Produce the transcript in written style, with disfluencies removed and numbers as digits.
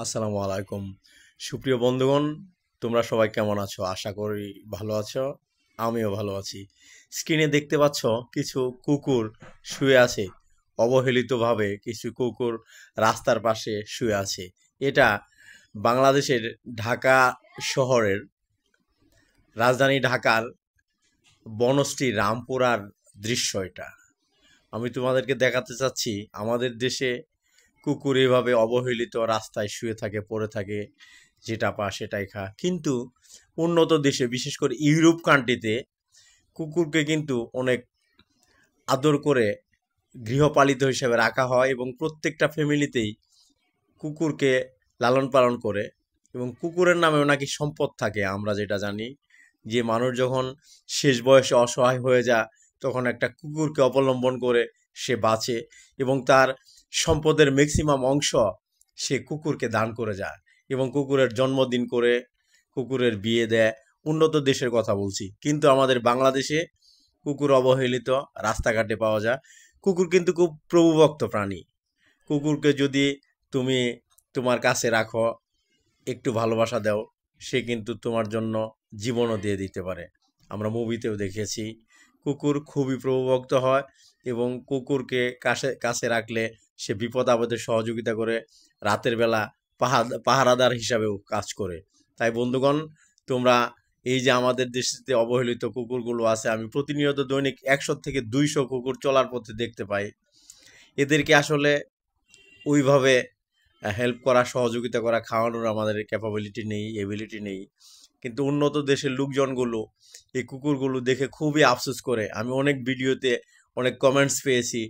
আসসালামু আলাইকুম সুপ্রিয় বন্ধুগণ, তোমরা সবাই কেমন আছো? আশা করি ভালো আছো। আমিও ভালো আছি। স্ক্রিনে দেখতে পাচ্ছ কিছু কুকুর শুয়ে আছে। অবহেলিতভাবে কিছু কুকুর রাস্তার পাশে শুয়ে আছে। এটা বাংলাদেশের ঢাকা শহরের, রাজধানী ঢাকার বনশ্রী রামপুরার দৃশ্য এটা। আমি তোমাদেরকে দেখাতে চাচ্ছি আমাদের দেশে কুকুর এভাবে অবহেলিত রাস্তায় শুয়ে থাকে, পড়ে থাকে, যেটা পা সেটাই খা। কিন্তু উন্নত দেশে, বিশেষ করে ইউরোপ কান্ট্রিতে, কুকুরকে কিন্তু অনেক আদর করে গৃহপালিত হিসেবে রাখা হয় এবং প্রত্যেকটা ফ্যামিলিতেই কুকুরকে লালন পালন করে। এবং কুকুরের নামেও নাকি সম্পদ থাকে, আমরা যেটা জানি যে মানুষ যখন শেষ বয়সে অসহায় হয়ে যায় তখন একটা কুকুরকে অবলম্বন করে সে বাঁচে এবং তার সম্পদের ম্যাক্সিমাম অংশ সে কুকুরকে দান করে যায় এবং কুকুরের জন্মদিন করে, কুকুরের বিয়ে দেয়। উন্নত দেশের কথা বলছি, কিন্তু আমাদের বাংলাদেশে কুকুর অবহেলিত, রাস্তাঘাটে পাওয়া যায়। কুকুর কিন্তু খুব প্রভুভক্ত প্রাণী। কুকুরকে যদি তুমি তোমার কাছে রাখো, একটু ভালোবাসা দাও, সে কিন্তু তোমার জন্য জীবনও দিয়ে দিতে পারে। আমরা মুভিতেও দেখেছি কুকুর খুবই প্রভুভক্ত হয় এবং কুকুরকে কাছে কাছে রাখলে সে বিপদ আপদে সহযোগিতা করে, রাতের বেলা পাহারাদার হিসাবেও কাজ করে। তাই বন্ধুগণ, তোমরা এই যে আমাদের দেশে অবহেলিত কুকুরগুলো আছে, আমি প্রতিনিয়ত দৈনিক 100 থেকে 200 কুকুর চলার পথে দেখতে পাই। এদেরকে আসলে ওইভাবে হেল্প করা, সহযোগিতা করা, খাওয়ানোর আমাদের ক্যাপাবিলিটি নেই, এবিলিটি নেই। কিন্তু উন্নত দেশের লোকজনগুলো এই কুকুরগুলো দেখে খুবই আফসোস করে। আমি অনেক ভিডিওতে অনেক কমেন্টস পেয়েছি